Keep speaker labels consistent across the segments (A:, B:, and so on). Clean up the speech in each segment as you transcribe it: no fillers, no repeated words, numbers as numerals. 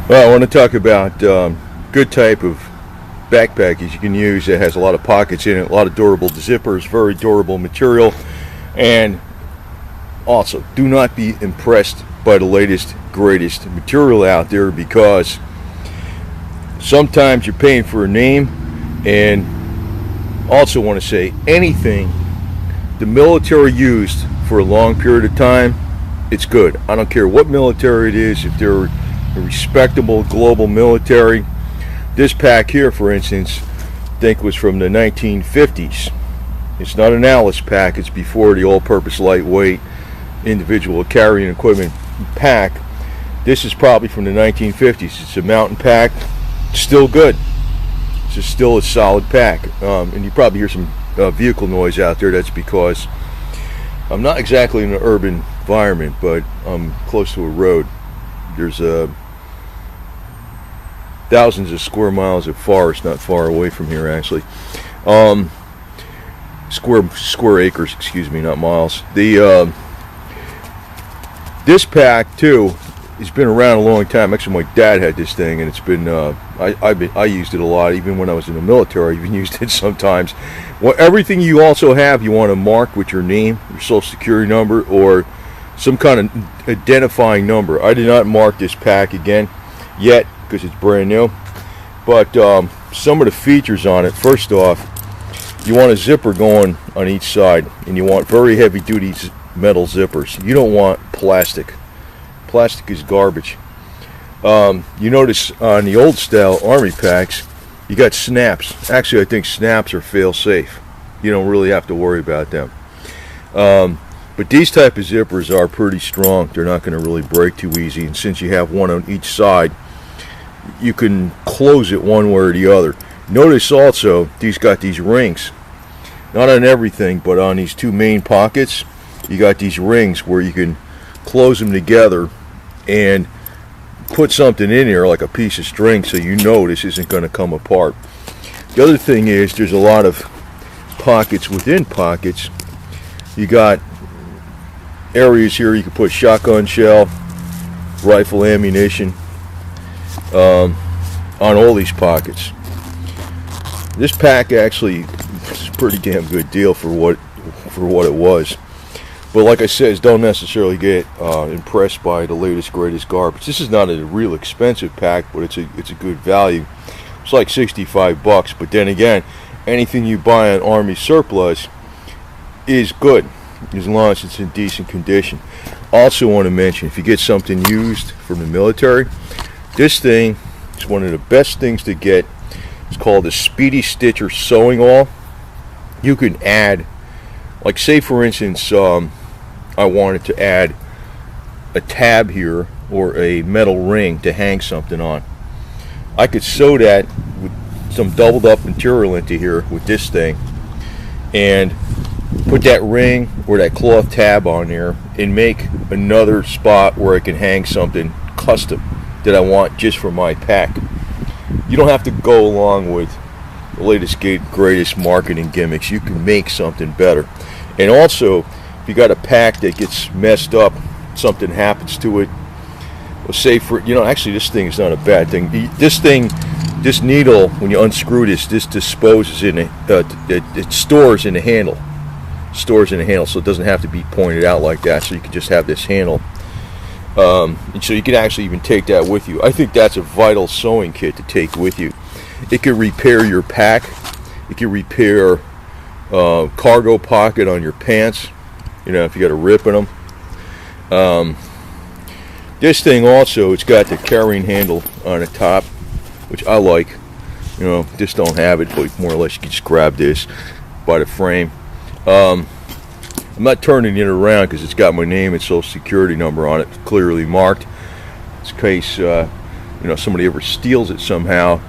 A: Well, I want to talk about good type of backpack you can use that has a lot of pockets in it, a lot of durable zippers, very durable material, and also do not be impressed by the latest, greatest material out there, because sometimes you're paying for a name. And also want to say, anything the military used for a long period of time, it's good. I don't care what military it is, if they're a respectable global military. This pack here, for instance, I think was from the 1950s. It's not an Alice pack, it's before the all-purpose lightweight individual carrying equipment pack. This is probably from the 1950s. It's a mountain pack, still good. It's still a solid pack. And you probably hear some vehicle noise out there. That's because I'm not exactly in an urban environment, but I'm close to a road. There's thousands of square miles of forest not far away from here, actually. Square acres, excuse me, not miles. This pack too has been around a long time. Actually, my dad had this thing, and it's been I used it a lot, even when I was in the military. I even used it sometimes. Well, everything you also have, you want to mark with your name, your social security number, or some kind of identifying number. I did not mark this pack again yet because it's brand new, but some of the features on it. First off, you want a zipper going on each side, and you want very heavy duty metal zippers. You don't want plastic. Plastic is garbage. You notice on the old style army packs, you got snaps. Actually, I think snaps are fail safe. You don't really have to worry about them. But these type of zippers are pretty strong. They're not going to really break too easy, and since you have one on each side, you can close it one way or the other. Notice also these got these rings, not on everything, but on these two main pockets you got these rings where you can close them together and put something in here like a piece of string, so you know this isn't going to come apart. The other thing is there's a lot of pockets within pockets. You got areas here you can put shotgun shell, rifle ammunition, on all these pockets. This pack actually is a pretty damn good deal for what it was. But like I said, don't necessarily get impressed by the latest greatest garbage. This is not a real expensive pack, but it's a good value. It's like 65 bucks. But then again, anything you buy on Army surplus is good as long as it's in decent condition. Also want to mention, if you get something used from the military, this thing is one of the best things to get. It's called a Speedy Stitcher sewing awl. You can add, like, say for instance, I wanted to add a tab here or a metal ring to hang something on. I could sew that with some doubled up material into here with this thing and put that ring or that cloth tab on there and make another spot where I can hang something custom that I want just for my pack. You don't have to go along with the latest greatest marketing gimmicks. You can make something better. And also, if you got a pack that gets messed up, something happens to it, well, say for, actually this thing is not a bad thing. This needle, when you unscrew this disposes in it stores in the handle. Stores in the handle, so it doesn't have to be pointed out like that, so you can just have this handle. And so you can actually even take that with you. I think that's a vital sewing kit to take with you. It can repair your pack. It can repair cargo pocket on your pants, if you got a rip in them. This thing also, it's got the carrying handle on the top, which I like. This don't have it, but more or less you can just grab this by the frame. I'm not turning it around because it's got my name and social security number on it, clearly marked. In case somebody ever steals it somehow,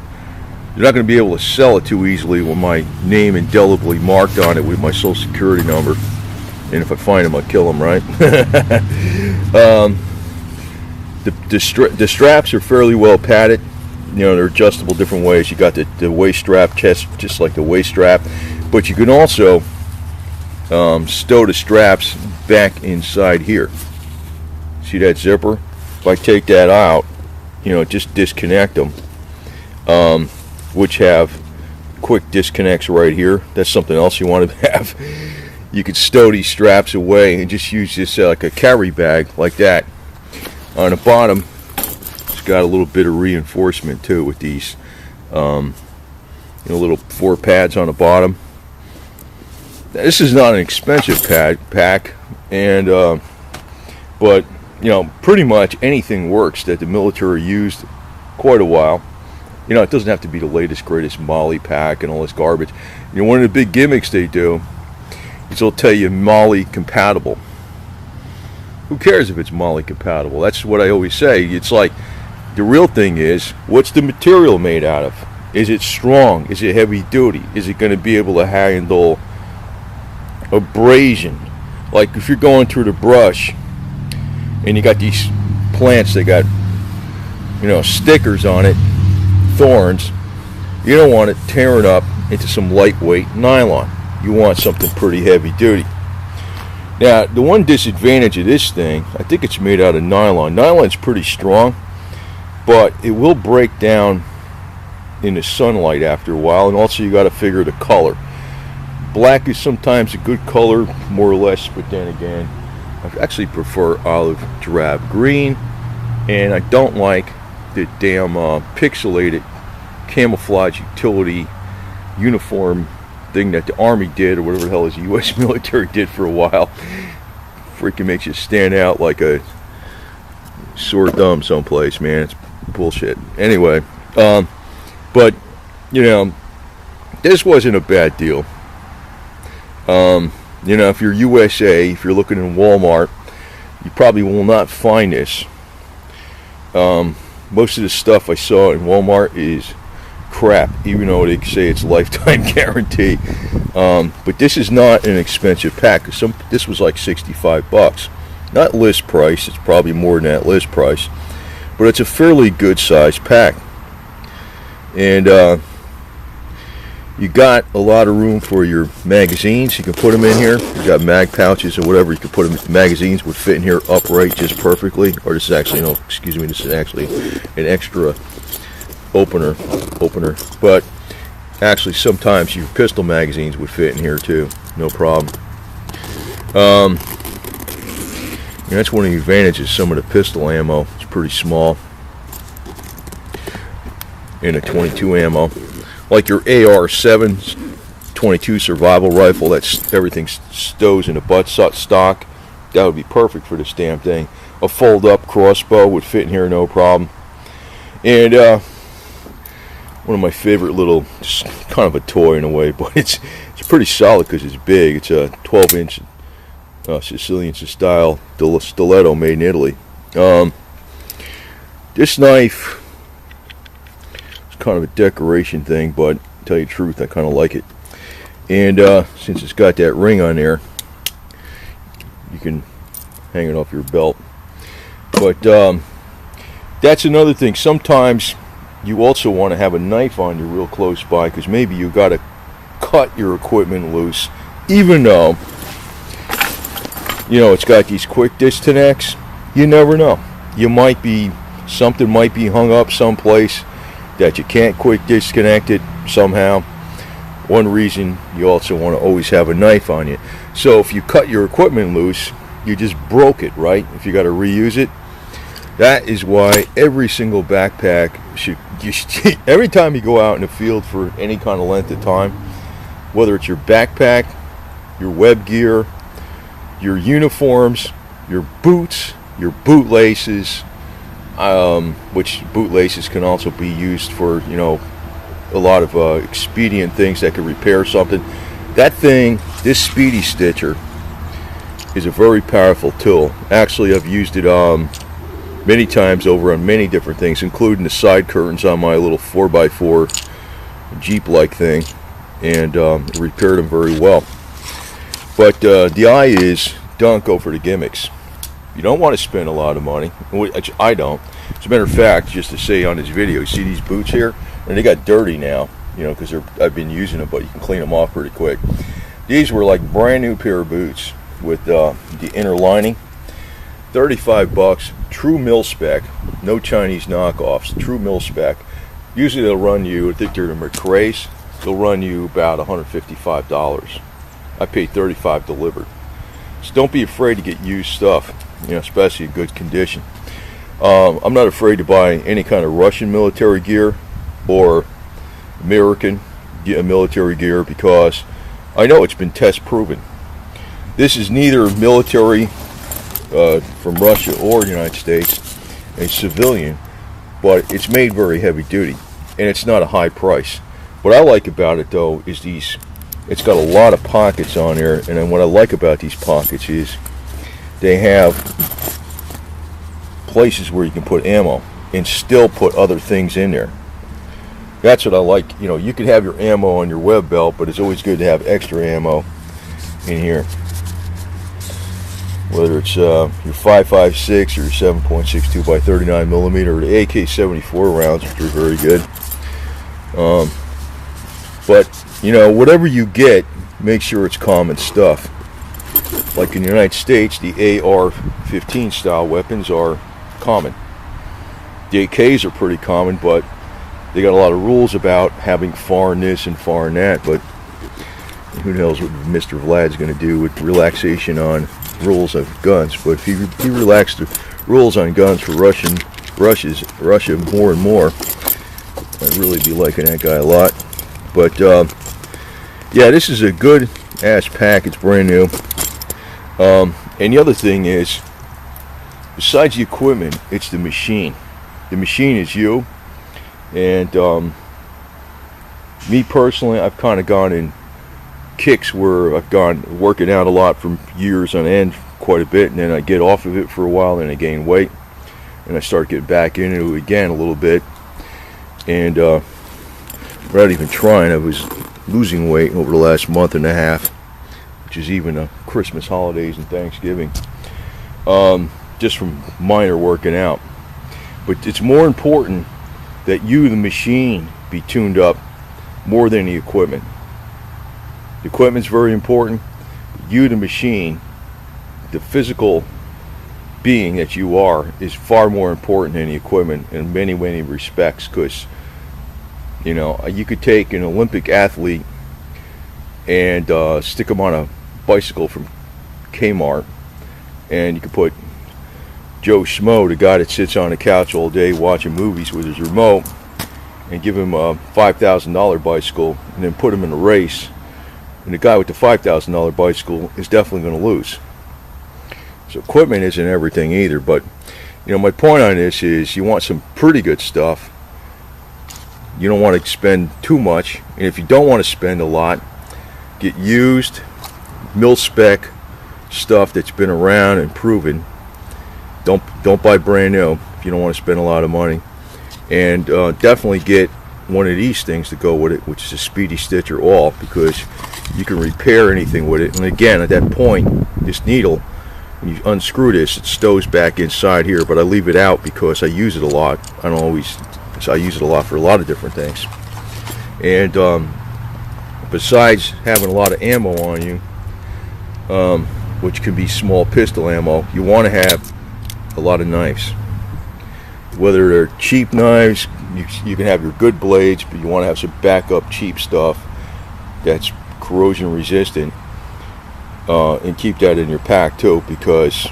A: you're not going to be able to sell it too easily with my name indelibly marked on it with my social security number. And if I find them, I'll kill them, right? The straps are fairly well padded. They're adjustable different ways. You got the waist strap, just like the waist strap, but you can also stow the straps back inside here. See that zipper? If I take that out, you know, just disconnect them, which have quick disconnects right here. That's something else you want to have. You could stow these straps away and just use this like a carry bag like that. On the bottom, it's got a little bit of reinforcement too with these you know, little 4 pads on the bottom. This is not an expensive pack, and but you know, pretty much anything works that the military used quite a while. You know, it doesn't have to be the latest greatest Molly pack and all this garbage. You know, one of the big gimmicks they do is they'll tell you Molly compatible. Who cares if it's Molly compatible? That's what I always say. It's like, the real thing is, what's the material made out of? Is it strong? Is it heavy duty? Is it going to be able to handle abrasion? Like if you're going through the brush and you got these plants that got, you know, stickers on it, thorns, you don't want it tearing up into some lightweight nylon. You want something pretty heavy duty. Now, the one disadvantage of this thing, I think it's made out of nylon. Nylon's pretty strong, but it will break down in the sunlight after a while, and also you got to figure the color. Black is sometimes a good color, more or less, but then again, I actually prefer olive drab green, and I don't like the damn pixelated camouflage utility uniform thing that the Army did, or whatever the hell is the U.S. military did for a while. Freaking makes you stand out like a sore thumb someplace, man. It's bullshit. Anyway, but you know, this wasn't a bad deal. You know, if you're USA, if you're looking in Walmart, you probably will not find this. Most of the stuff I saw in Walmart is crap, even though they say it's lifetime guarantee. But this is not an expensive pack. This was like 65 bucks, not list price. It's probably more than that list price, but it's a fairly good sized pack, and you got a lot of room for your magazines. You can put them in here. You got mag pouches or whatever. You can put them. Magazines would fit in here upright just perfectly. Or this is actually, no, excuse me, this is actually an extra opener, but actually sometimes your pistol magazines would fit in here too, no problem. And that's one of the advantages. Some of the pistol ammo is pretty small in a 22 ammo, like your AR-7 22 survival rifle. That's everything stows in a butt stock. That would be perfect for this damn thing. A fold-up crossbow would fit in here, no problem. And one of my favorite little, just kind of a toy in a way, but it's pretty solid because it's big. It's a 12-inch Sicilian style stiletto made in Italy. This knife is kind of a decoration thing, but to tell you the truth, I kind of like it. And since it's got that ring on there, you can hang it off your belt. But that's another thing. Sometimes you also want to have a knife on you real close by, because maybe you got to cut your equipment loose, even though, you know, it's got these quick disconnects. You never know. You might be, something might be hung up someplace that you can't quick disconnect it somehow. One reason you also want to always have a knife on you. So if you cut your equipment loose, you just broke it, right? If you got to reuse it. That is why every single backpack should every time you go out in the field for any kind of length of time, whether it's your backpack, your web gear, your uniforms, your boots, your bootlaces, which bootlaces can also be used for, you know, a lot of expedient things that could repair something. That thing, this Speedy Stitcher, is a very powerful tool. Actually, I've used it many times over on many different things, including the side curtains on my little 4x4 Jeep-like thing, and repaired them very well. But the eye is, don't go for the gimmicks. You don't want to spend a lot of money, which I don't. As a matter of fact, just to say on this video, you see these boots here? And they got dirty now, you know, because I've been using them, but you can clean them off pretty quick. These were like brand new pair of boots with the inner lining. 35 bucks, true mil spec, no Chinese knockoffs, true mil spec. Usually they'll run you, I think they're the McRae's, they'll run you about $155. I paid $35 delivered. So don't be afraid to get used stuff, especially in good condition. I'm not afraid to buy any kind of Russian military gear or American military gear because I know it's been test proven. This is neither military from Russia or the United States, a civilian, but it's made very heavy duty and it's not a high price. What I like about it though is it's got a lot of pockets on there, and then what I like about these pockets is they have places where you can put ammo and still put other things in there. That's what I like. You could have your ammo on your web belt, but it's always good to have extra ammo in here. Whether it's your 5.56 or your 7.62 by 39 millimeter, or the AK-74 rounds, which are very good. But whatever you get, make sure it's common stuff. Like in the United States, the AR-15 style weapons are common. The AKs are pretty common, but they got a lot of rules about having foreign this and foreign that. But who knows what Mr. Vlad's going to do with relaxation on rules of guns. But if he relaxed the rules on guns for Russia more and more, I'd really be liking that guy a lot. But yeah, this is a good ass pack. It's brand new. And the other thing is, besides the equipment, it's the machine. The machine is you. And me personally, I've kind of gone in kicks where I've gone working out a lot for years on end, quite a bit, and then I get off of it for a while, and I gain weight, and I start getting back into it again a little bit. And without even trying, I was losing weight over the last month and a half, which is even the Christmas holidays and Thanksgiving, just from minor working out. But it's more important that you, the machine, be tuned up more than the equipment. The equipment's very important. You, the machine, the physical being that you are, is far more important than the equipment in many, many respects. Because you could take an Olympic athlete and stick him on a bicycle from Kmart, and you could put Joe Schmo, the guy that sits on the couch all day watching movies with his remote, and give him a $5,000 bicycle, and then put him in a race, and the guy with the $5,000 bicycle is definitely going to lose. So equipment isn't everything either. But my point on this is, you want some pretty good stuff. You don't want to spend too much, and if you don't want to spend a lot, get used mil spec stuff that's been around and proven. Don't buy brand new if you don't want to spend a lot of money. And definitely get one of these things to go with it, which is a Speedy Stitcher All, because you can repair anything with it. And again, at that point, this needle, when you unscrew this, it stows back inside here, but I leave it out because I use it a lot. I use it a lot for a lot of different things. And besides having a lot of ammo on you, which can be small pistol ammo, you want to have a lot of knives. Whether they're cheap knives, you can have your good blades, but you want to have some backup cheap stuff that's corrosion resistant, and keep that in your pack too, because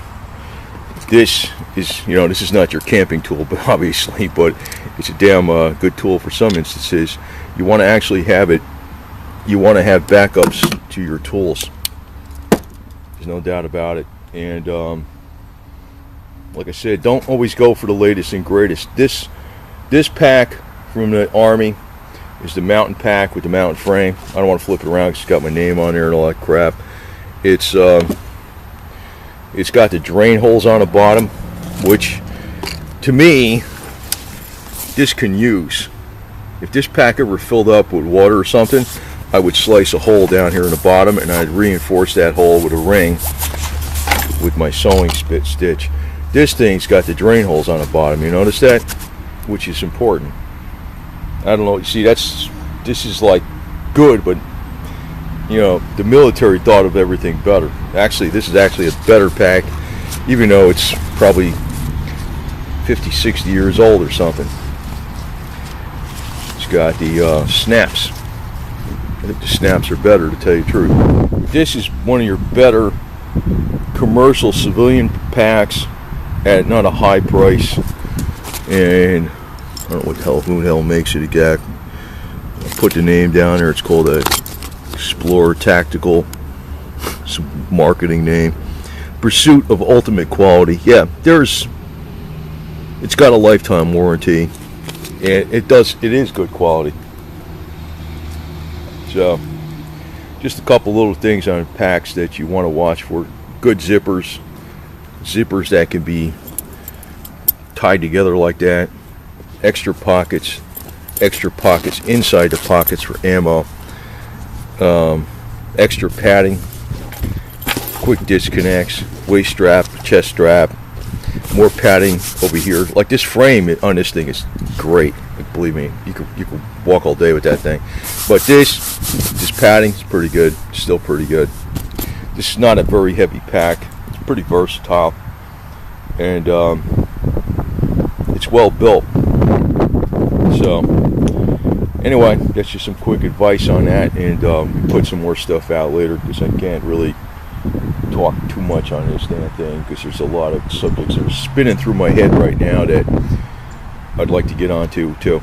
A: this is not your camping tool, but obviously, but it's a damn good tool for some instances. You want to actually have it. You want to have backups to your tools. There's no doubt about it. And like I said, don't always go for the latest and greatest. This pack from the Army is the mountain pack with the mountain frame. I don't want to flip it around because it's got my name on there and all that crap. It's got the drain holes on the bottom, which to me, this can use. If this pack ever filled up with water or something, I would slice a hole down here in the bottom, and I'd reinforce that hole with a ring with my sewing stitch. This thing's got the drain holes on the bottom. You notice that? Which is important. I don't know. You see, this is like good, but the military thought of everything better. Actually, this is actually a better pack, even though it's probably 50, 60 years old or something. It's got the snaps. I think the snaps are better, to tell you the truth. This is one of your better commercial civilian packs at not a high price. And I don't know who the hell makes it again. I'll put the name down there. It's called a Explorer Tactical. Some marketing name. Pursuit of ultimate quality. Yeah, it's got a lifetime warranty, and it is good quality. So just a couple little things on packs that you want to watch for. Good zippers that can be tied together like that. Extra pockets inside the pockets for ammo. Extra padding, quick disconnects, waist strap, chest strap, more padding over here. Like this frame on this thing is great. Like, believe me, you could walk all day with that thing. But this padding is pretty good, still pretty good. This is not a very heavy pack. It's pretty versatile, and it's well built. So anyway, that's just some quick advice on that, and we put some more stuff out later because I can't really talk too much on this damn thing because there's a lot of subjects that are spinning through my head right now that I'd like to get onto too.